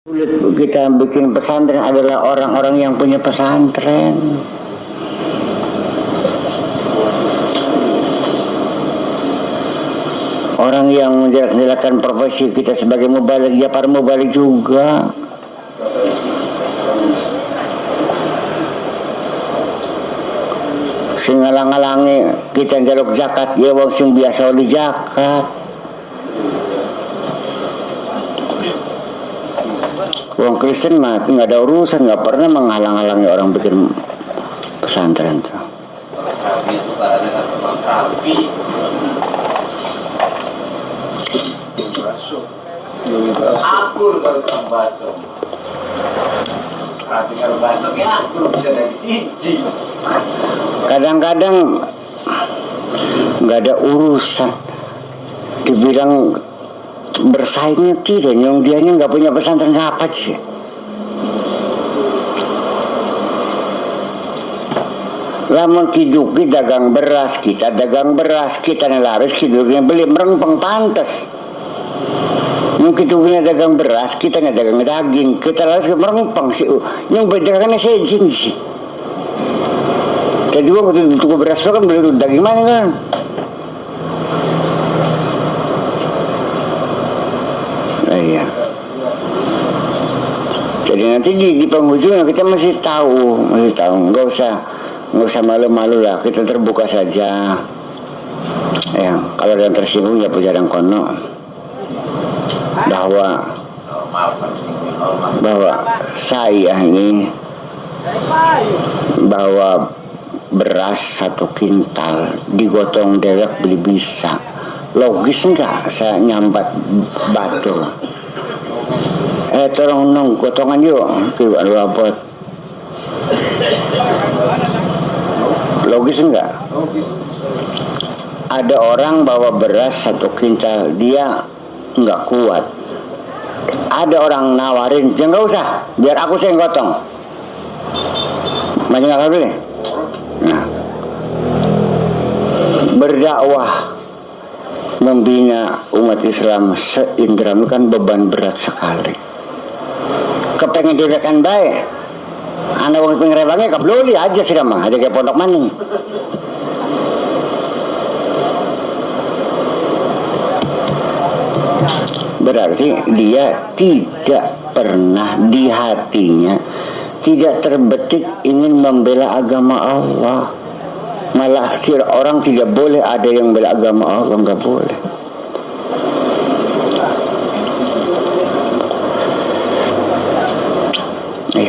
Sulit kita bikin pesantren adalah orang-orang yang punya pesantren. Orang yang menjalankan profesi kita sebagai mubaligh, ya para mubaligh juga. Sing ngalang-alangi kita njaluk zakat, ya wong sing biasa oleh zakat. Wong Kristen mah nggak ada urusan, nggak pernah menghalang-halangi orang bikin pesantren tuh. Akur kalau tukang baso. Tapi kalau baso ya akur bisa dari siji. Kadang-kadang nggak ada urusan, dibilang bersaingnya tidak, yang dianya nggak punya pesantren apa sih. Lamun kiduki dagang beras, kita dagang beras, kita nelaris kiduknya beli merempeng pantas. Mungkin kidukinya dagang beras, kita dagang daging, kita laris merempeng sih. Yang berdagangannya sejin sih. Kedua waktu tuku beras kan beli daging mana kan? Iya. Jadi nanti di penghujung kita masih tahu, nggak usah malu-malu lah, kita terbuka saja. Ya, kalau ada yang tersinggung ya pujarang kono bahwa saya ini bawa beras 1 kintal digotong dewek beli bisa. Logis enggak saya nyambat batul? Tolong nong gotongan yuk, kiwat wabot. Logis enggak? Ada orang bawa beras 1 kintal, dia enggak kuat. Ada orang nawarin, ya enggak usah, biar aku yang gotong. Macam apa boleh? Nah, berdakwah membina umat Islam se-Indramayu kan beban berat sekali. Kepengen diadakan baik, anak orang pengerebangnya kabloli aja sih mah, ada kayak pondok maning. Berarti dia tidak pernah di hatinya tidak terbetik ingin membela agama Allah. Malah orang tidak boleh ada yang bela agama Allah, nggak boleh. Ya,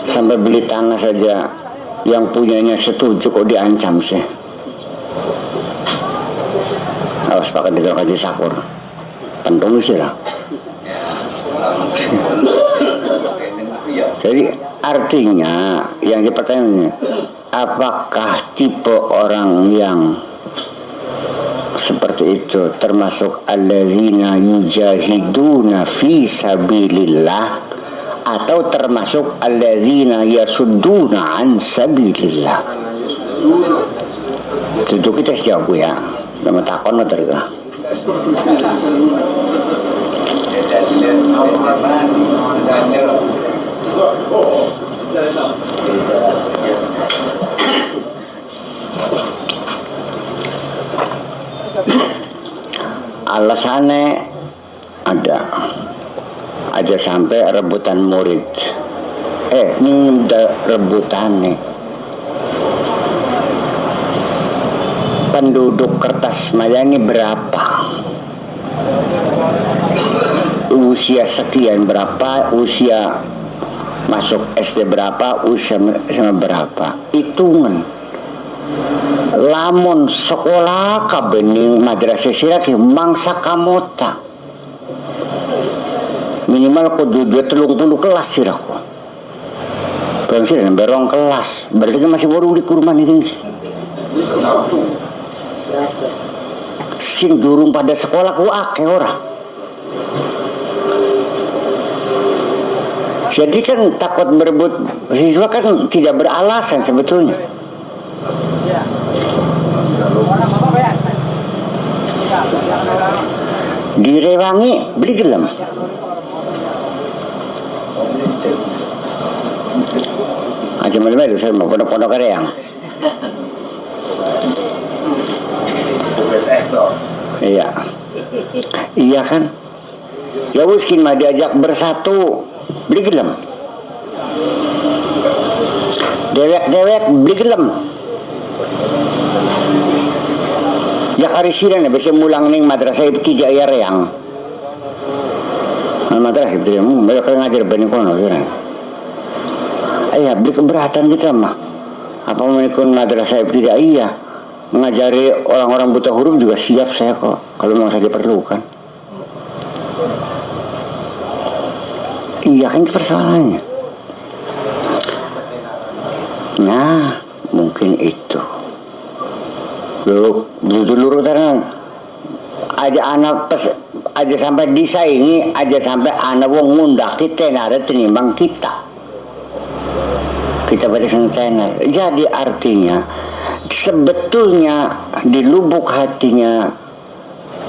sampai beli tanah saja yang punyanya setuju kok diancam sih. Awas pakai dikira kaji sakur, pentung sih lah. Jadi artinya yang dipertanyakan, apakah tipe orang yang seperti itu termasuk allazina yujahiduna fi sabilillah atau termasuk allazina yasudduna an sabilillah? Itu kita jawab ya. Nama takon terga. Alasannya ada aja sampai rebutan murid. Ini udah rebutan nih. Penduduk Kertasmaya ini berapa? Usia sekian berapa? Usia masuk SD berapa? Usia berapa? Hitungan. Lamun sekolah kabening madrasah siraki mangsa kamota minimal kudu 30 kelas siraku. Berarti berong kelas. Berarti masih baru di kurman ini. Sing durung pada sekolah ku akeh ora. Jadi kan takut berebut siswa kan tidak beralasan sebetulnya. Direwangi beli gelem. Cuma lima itu saya mau pondok-pondok Kareang. Tugas ekor. Iya. Iya kan? Ya miskin mah diajak bersatu, beli gelem. Dewek beli gelem. Ya karisiran ya bisa mulang ning madrasah itu tiga ya reang. Madrasah itu mereka ngajar bani kono kan. Ayah beli keberatan kita mah. Apa mau ikut madrasah itu tidak iya. Mengajari orang-orang buta huruf juga siap saya kok kalau memang saya diperlukan. Iya kan itu persoalannya. Nah mungkin itu. Dulu terang aja anak aja sampai disaingi aja sampai anak wong ngundak kita nara tenimbang kita pada tenar. Jadi artinya sebetulnya di lubuk hatinya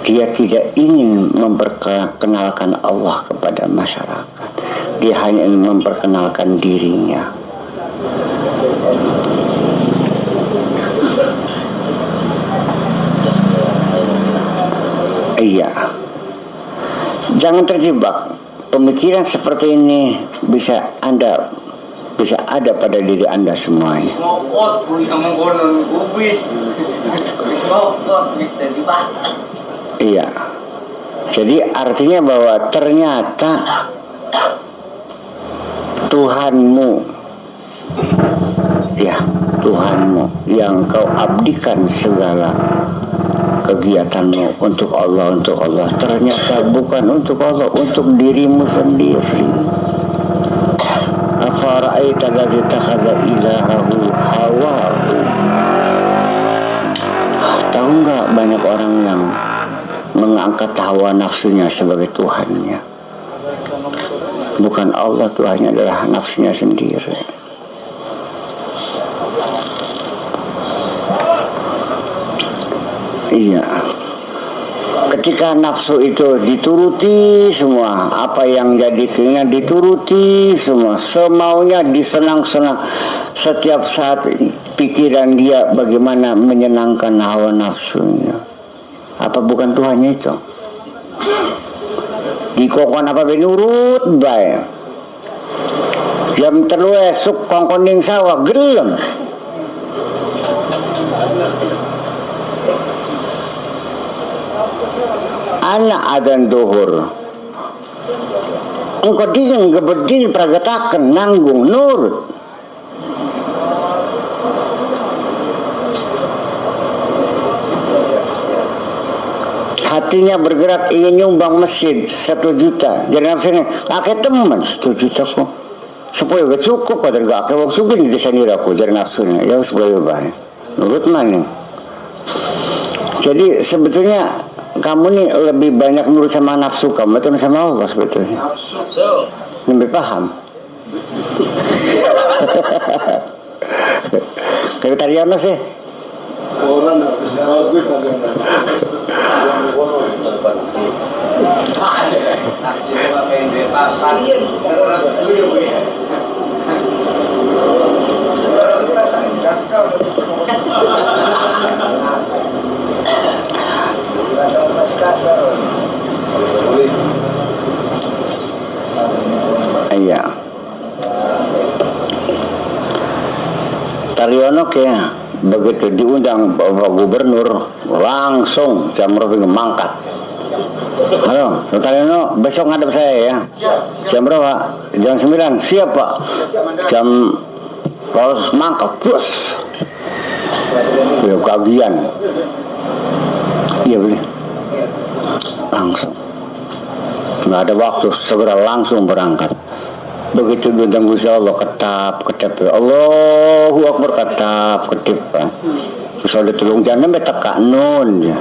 dia tidak ingin memperkenalkan Allah kepada masyarakat. Dia hanya ingin memperkenalkan dirinya. Iya. Jangan terjebak. Pemikiran seperti ini bisa ada pada diri Anda semuanya. Ngokot, bu yang mengkonon kubis. Kubis ngokot, kubis dan dibakar. Iya. Jadi artinya bahwa ternyata Tuhanmu, ya Tuhanmu yang kau abdikan segala kegiatanmu untuk Allah, ternyata bukan untuk Allah, untuk dirimu sendiri. Afara'aita alladzi takhadha ilahahu hawahu. Tahu nggak banyak orang yang mengangkat hawa nafsunya sebagai Tuhannya. Bukan Allah, Tuhannya adalah nafsunya sendiri. Iya. Ketika nafsu itu dituruti semua, apa yang jadi keinginan dituruti semua, semaunya disenang-senang. Setiap saat pikiran dia bagaimana menyenangkan hawa nafsunya. Apa bukan Tuhannya itu? Dikokon apa benurut bae. Jam 3 esuk kongkoning sawah gelem. Anak adan duhur engkau dingin gebeding pragatakan nanggung nurut. Hatinya bergerak ingin nyumbang masjid 1 juta. Jadi nafsunya kakek teman 1 juta kok supaya gak cukup pada gak kakek waktu sugeng di sana aku jadi nafsunya ya supaya baik nurut mana. Jadi sebetulnya kamu nih lebih banyak nurut sama nafsu kamu atau sama Allah sebetulnya. Nafsu. Lebih paham. Kayak Taryono sih. Orang bagus iya. Taryono kayak begitu diundang Bapak Gubernur langsung jam berapa mangkat. Halo, Taryono besok ngadep saya ya. Jam berapa? Jam 9. Siap Pak. Jam harus mangkat bos. Ya kagian. Iya beli. Langsung. Nggak ada waktu, segera langsung berangkat. Begitu diundang Gusti Allah ketap ya Allahu Akbar ketip terus ada tulung jangan betaka nun ya.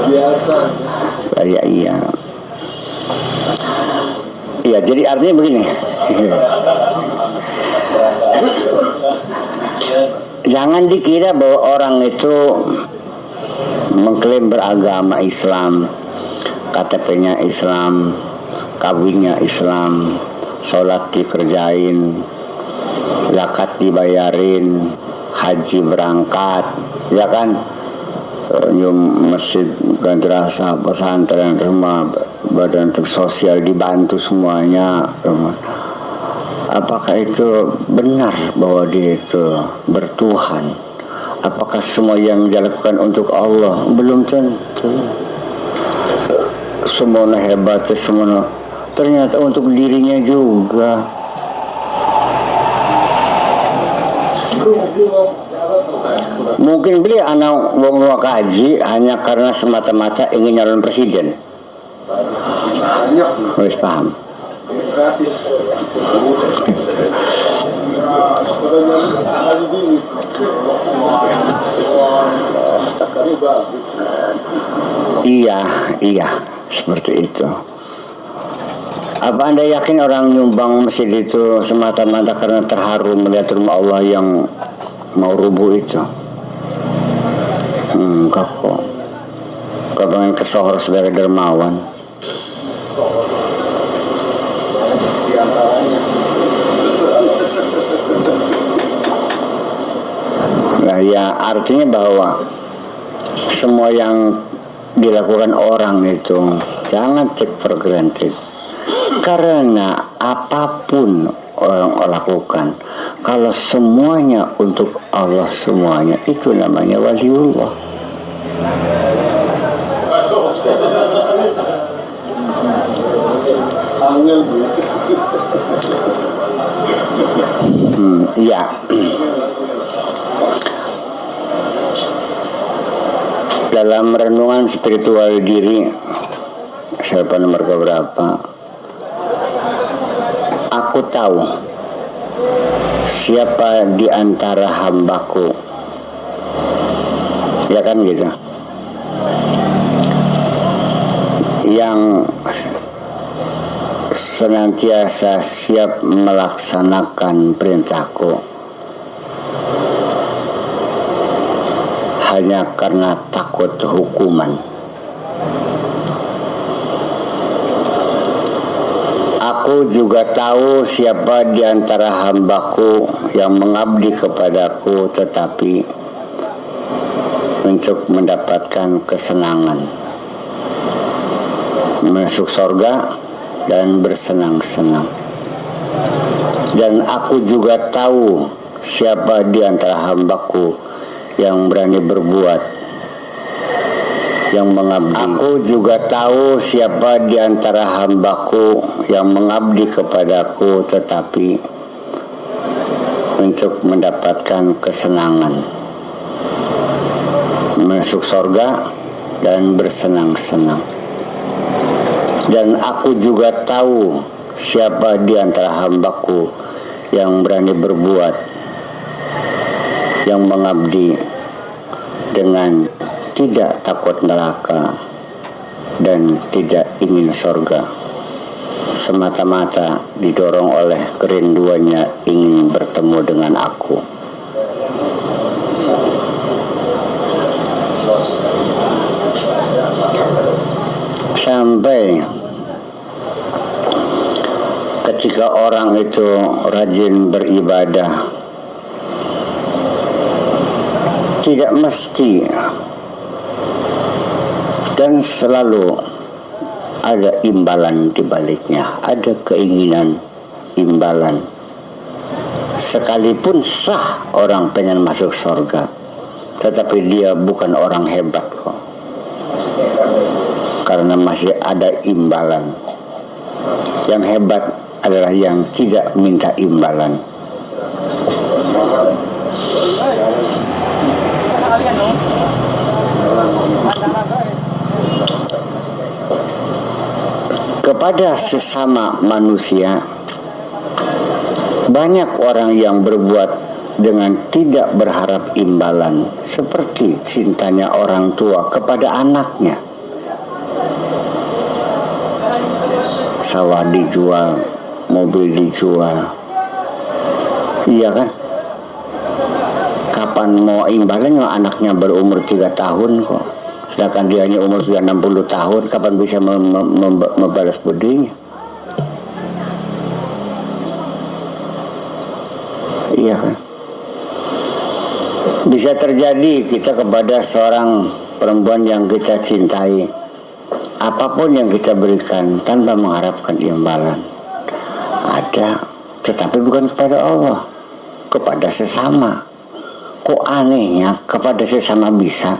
biasa. Iya jadi artinya begini. Jangan dikira bahwa orang itu mengklaim beragama Islam, KTP-nya Islam, kawinnya Islam, sholat dikerjain, zakat dibayarin, haji berangkat, ya kan, nyum masjid madrasah pesantren rumah badan sosial dibantu semuanya. Apakah itu benar bahwa dia itu bertuhan? Apakah semua yang dilakukan untuk Allah? Belum tentu. Semuanya hebat, semuanya ternyata untuk dirinya juga. Mungkin beli anak wong luar kaji hanya karena semata-mata ingin nyalon presiden. Harus paham. Gratis. Iya, seperti itu. Apa Anda yakin orang nyumbang masjid itu semata-mata karena terharu melihat rumah Allah yang mau rubuh itu? Kok pengen kesohor sebagai dermawan? Nah, ya artinya bahwa semua yang dilakukan orang itu jangan take for granted, karena apapun orang lakukan kalau semuanya untuk Allah, semuanya itu namanya waliullah. Iya. Dalam renungan spiritual diri, saya lupa nomor berapa, aku tahu siapa di antara hambaku, ya kan gitu, yang senantiasa siap melaksanakan perintahku hanya karena takut hukuman. Aku juga tahu siapa di antara hambaku yang mengabdi kepadaku tetapi untuk mendapatkan kesenangan, masuk surga dan bersenang-senang. Dan aku juga tahu siapa di antara hambaku yang berani berbuat, yang mengabdi. Aku juga tahu siapa di antara hambaku yang mengabdi kepadaku tetapi untuk mendapatkan kesenangan, masuk surga dan bersenang-senang. Dan aku juga tahu siapa di antara hambaku yang berani berbuat, yang mengabdi dengan tidak takut neraka dan tidak ingin surga, semata-mata didorong oleh kerinduannya ingin bertemu dengan aku. Sampai ketika orang itu rajin beribadah, tidak mesti dan selalu ada imbalan di baliknya, ada keinginan imbalan. Sekalipun sah orang pengen masuk surga, tetapi dia bukan orang hebat kok, karena masih ada imbalan. Yang hebat adalah yang tidak minta imbalan. Kepada sesama manusia, banyak orang yang berbuat dengan tidak berharap imbalan, seperti cintanya orang tua kepada anaknya. Sawah dijual, mobil dijual, iya kan? Kapan mau imbalan? Anaknya berumur 3 tahun kok Sedangkan dia hanya umur sudah 60 tahun, kapan bisa membalas budinya? Iya kan? Bisa terjadi kita kepada seorang perempuan yang kita cintai, apapun yang kita berikan tanpa mengharapkan imbalan ada, tetapi bukan kepada Allah, kepada sesama. Kok anehnya kepada sesama bisa,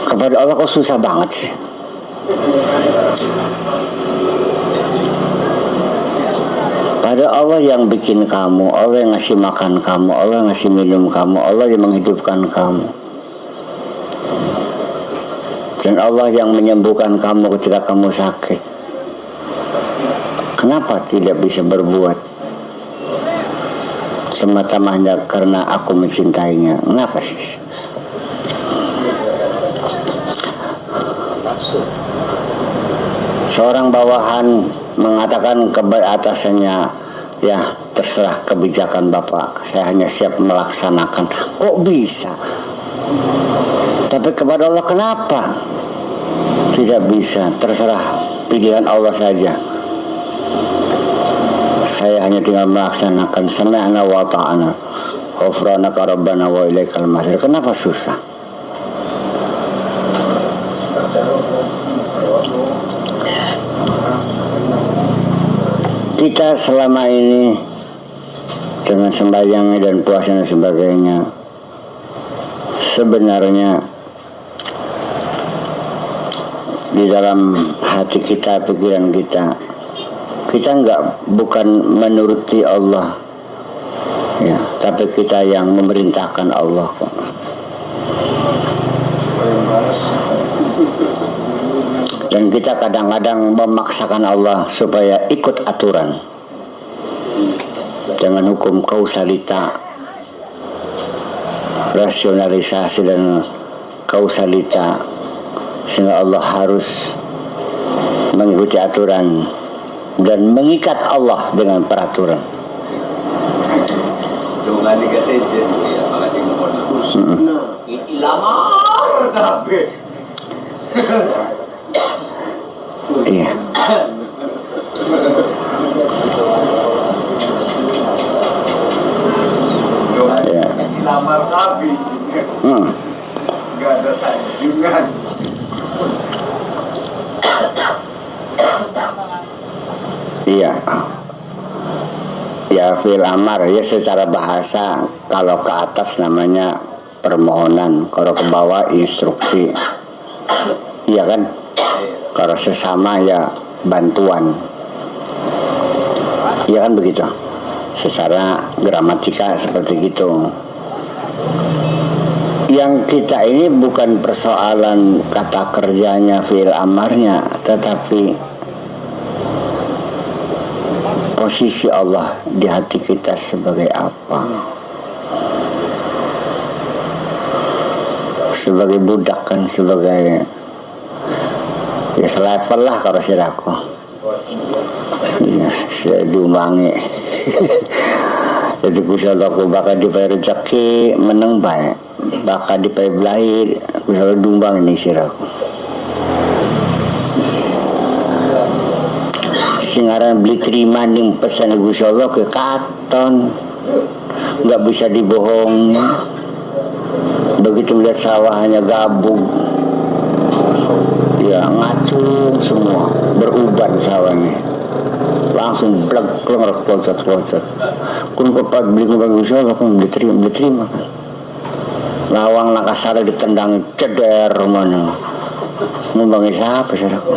kepada Allah kok susah banget sih? Pada Allah yang bikin kamu, Allah yang ngasih makan kamu, Allah yang ngasih minum kamu, Allah yang menghidupkan kamu. Dan Allah yang menyembuhkan kamu ketika kamu sakit. Kenapa tidak bisa berbuat semata-mata karena aku mencintainya? Kenapa sih? Seorang bawahan mengatakan kepada atasannya, ya terserah kebijakan Bapak, saya hanya siap melaksanakan. Kok bisa? Tapi kepada Allah kenapa tidak bisa? Terserah, pilihan Allah saja. Saya hanya tinggal melaksanakan. Sami'na wa ta'ana, ghufranaka rabbana wa ilaikal masir. Kenapa susah? Kita selama ini dengan sembahyangnya dan puasanya dan sebagainya, sebenarnya di dalam hati kita, pikiran kita bukan menuruti Allah, ya, tapi kita yang memerintahkan Allah kok. Dan kita kadang-kadang memaksakan Allah supaya ikut aturan dengan hukum kausalita, rasionalisasi dan kausalita, sehingga Allah harus mengikuti aturan dan mengikat Allah dengan peraturan. Jangan digasejen ya, makasih ngono. Ilamar kabeh. Iya. Ya. Lamar habis. Gak ada sanjungan. Iya. Ya fil amar ya, secara bahasa kalau ke atas namanya permohonan, kalau ke bawah instruksi. Iya kan? Kalau sesama ya bantuan. Iya kan begitu? Secara gramatika seperti itu. Yang kita ini bukan persoalan kata kerjanya, fi'il amarnya, tetapi posisi Allah di hati kita sebagai apa? Sebagai budak kan, sebagai ya selevel lah kalau siraku. Ya, saya diumangi. Jadi kusahaku bakal dipakai rezeki meneng baik, bakal dipakai belahir kusaha dumbang ini siraku. Singaran beli terima ning pesan Gusti Allah ke katon, nggak bisa dibohongi. Begitu melihat sawahnya gabung, ya ngacung semua, beruban sawahnya, langsung blek keluar loncat. Kun kepat beli ngubah Gusti Allah kan diterima kan. Lawang nakasara ditendang ceder mana, ngumbangi siapa saudaraku?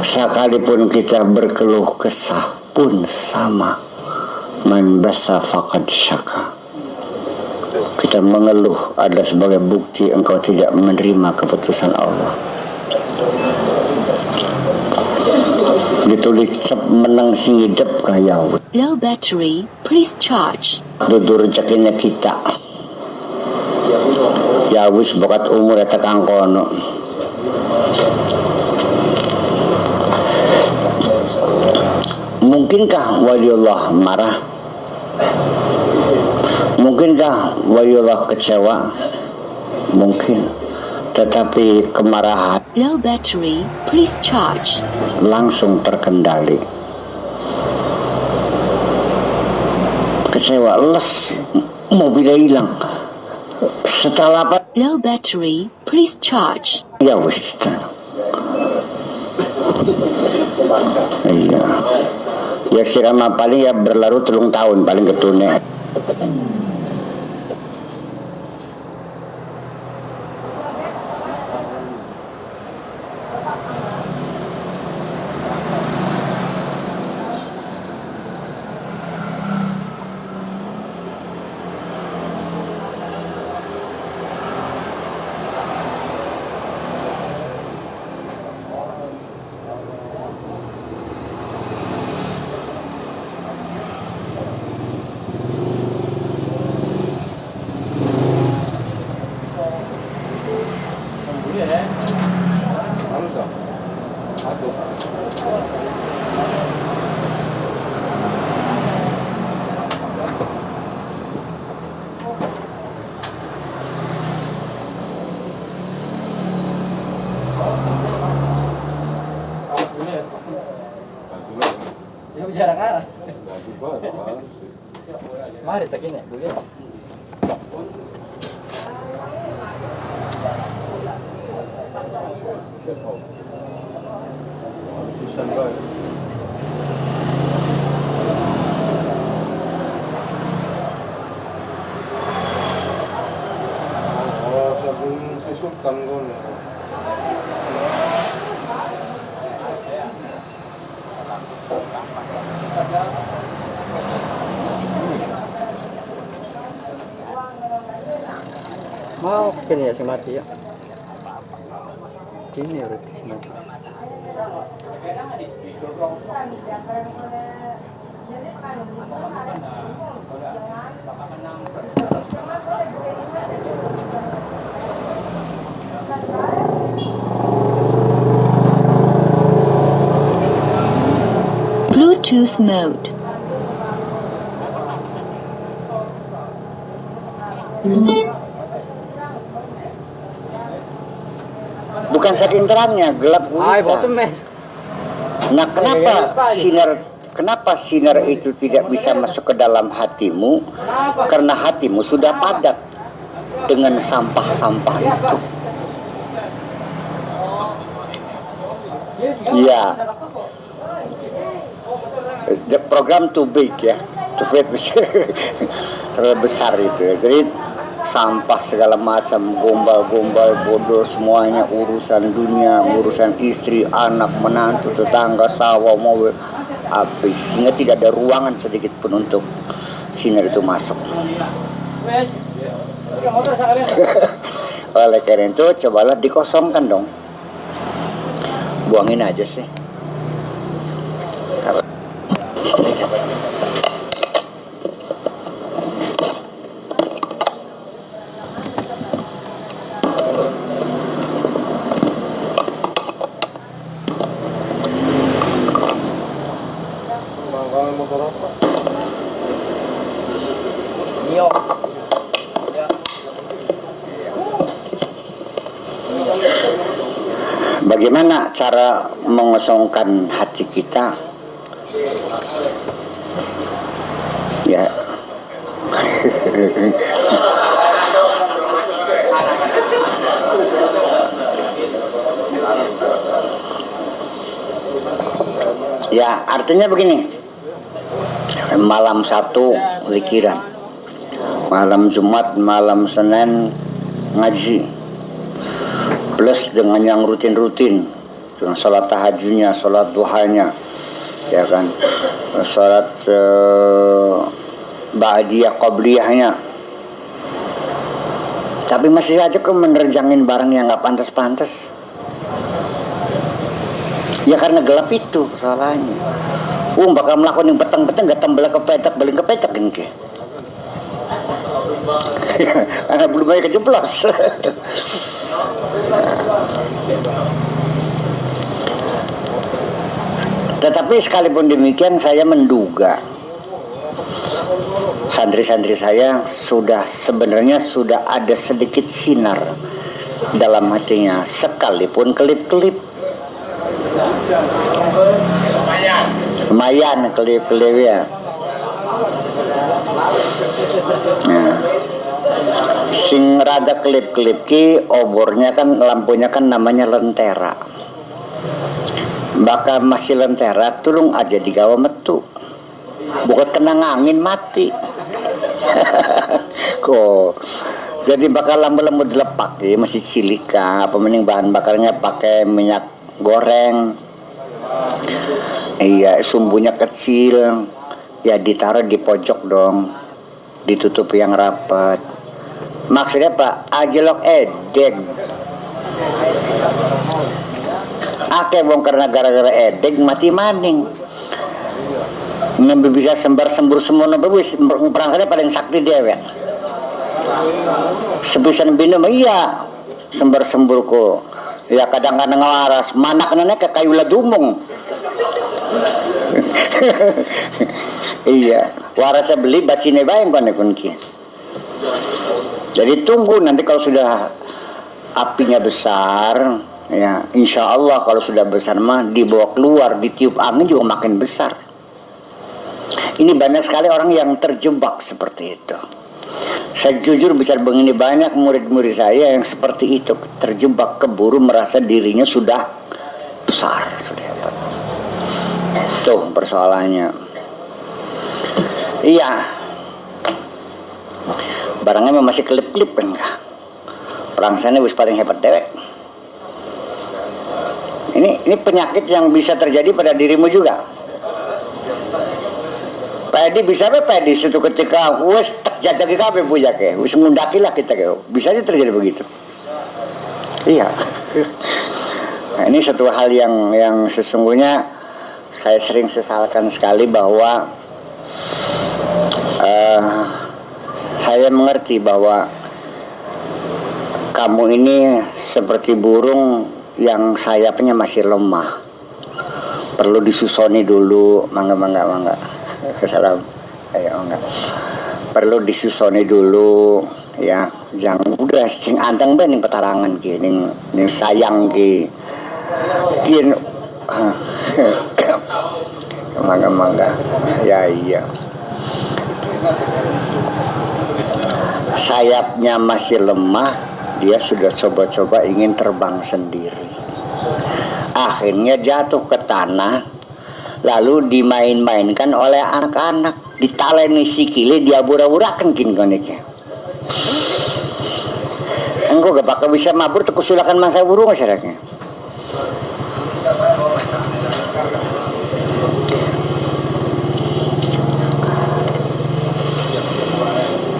Sekalipun kita berkeluh kesah pun sama, man basa faqad syaka. Kita mengeluh adalah sebagai bukti engkau tidak menerima keputusan Allah. Ditulis cep menang sing hidup kaya Low battery, please charge. dudur rezekinya kita. Ya wis bakat umur eta kang kono. Mungkinkah waliullah marah? Mungkinkah Wayullah kecewa? Mungkin. Tetapi kemarahan Low battery, please charge. langsung terkendali. Kecewa, les, mobilnya hilang. Setelah apa? Low battery, please charge. Ya wis. Iya. Ya sirama paling ya berlarut 3 tahun paling ketune. Ya bicara arah. Mari tak ini, boleh. Sultan kon. Mau kini ya si mati ya. Kini udah si mati. Bluetooth mode. Bukan saking terangnya, gelap Ay, gulita. bocem mes. Nah, kenapa sinar itu tidak bisa masuk ke dalam hatimu? Karena hatimu sudah padat dengan sampah-sampah itu. Ya, the program too big ya, too big, terlalu besar itu. Jadi sampah segala macam, gombal-gombal, bodoh semuanya, urusan dunia, urusan istri, anak, menantu, tetangga, sawah, mobil, habis. Sehingga tidak ada ruangan sedikit pun untuk sinar itu masuk. Oleh karena itu, cobalah dikosongkan dong. Buangin aja sih. Nio. Bagaimana cara mengosongkan hati kita? Ya. Ya, artinya begini. Malam Sabtu zikiran. Malam Jumat, malam Senin ngaji. Plus dengan yang rutin-rutin, dengan sholat tahajudnya, sholat duhanya, ya kan, sholat ba'diyah qabliyahnya. Tapi masih aja kok menerjangin barang yang nggak pantas-pantas. Ya karena gelap itu soalnya. Bakal melakukan yang petang-petang gak tembel kepetak, balik kepetak kan ke. Karena belum banyak kejeblos. Tetapi sekalipun demikian saya menduga santri-santri saya sebenarnya sudah ada sedikit sinar dalam hatinya, sekalipun kelip-kelip. Lumayan kelip-kelip ya. Nah, sing rada kelip-kelip ki obornya kan, lampunya kan namanya lentera. Bakal masih lentera tulung aja digawa metu. Bukan kena angin mati. Kok jadi bakal lampu-lampu dilepak ya, masih cilika apa mending bahan bakarnya pakai minyak goreng. Iya, sumbunya kecil ya, ditaruh di pojok dong, ditutup yang rapat. Maksudnya Pak, ajelok edeg ake bongkar gara-gara edeg mati maning. Nabi bisa sembar-sembur semua nabi perangkatnya paling sakti dewek. Sepisan bina iya sembar-sembur ko. Ya kadang-kadang waras manak nenek ke kayu ladumong. Iya, warasnya beli bacine bayang kon ki. Jadi tunggu nanti kalau sudah apinya besar, ya insya Allah kalau sudah besar mah dibawa keluar, ditiup angin juga makin besar. Ini banyak sekali orang yang terjebak seperti itu. Saya jujur bicara begini, banyak murid-murid saya yang seperti itu, terjebak, keburu merasa dirinya sudah besar, sudah hebat. Tuh persoalannya. Iya, barangnya masih kelip-kelip enggak. Orang sana wis paling hebat dewek. Ini penyakit yang bisa terjadi pada dirimu juga. Pedi bisa apa pedi suatu ketika wes tak jajaki kabeh bujake, wis ngundakilah kita ke. Bisa aja terjadi begitu. Iya. Nah, ini satu hal yang sesungguhnya saya sering sesalkan sekali bahwa saya mengerti bahwa kamu ini seperti burung yang sayapnya masih lemah, perlu disusoni dulu. Mangga. Salam. Ayo enggak. Perlu disusoni dulu ya. Jangan udah sing anteng ben ning petarangan ki ning sayang ki. Kin mangga. Ya iya. Sayapnya masih lemah, dia sudah coba-coba ingin terbang sendiri. Akhirnya jatuh ke tanah, lalu dimain-mainkan oleh anak-anak, ditaleni sikile, diabur-aburakan gini koneknya. Engkau gak bakal bisa mabur terkusulakan masa burung masyarakatnya.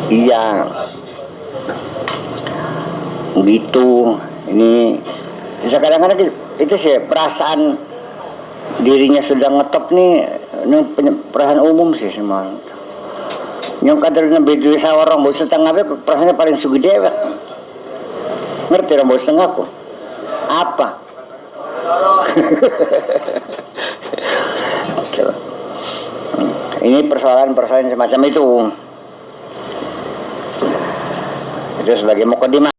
Iya, gitu. Ini bisa kadang-kadang itu sih perasaan dirinya sudah ngetop nih, ini perasaan umum sih semua. Yang kadernya beda sama orang bos setengah perasaannya paling sugi dewek. Ngerti orang bos setengah kok? Apa? Ini persoalan semacam itu. Itu sebagai mukadimah.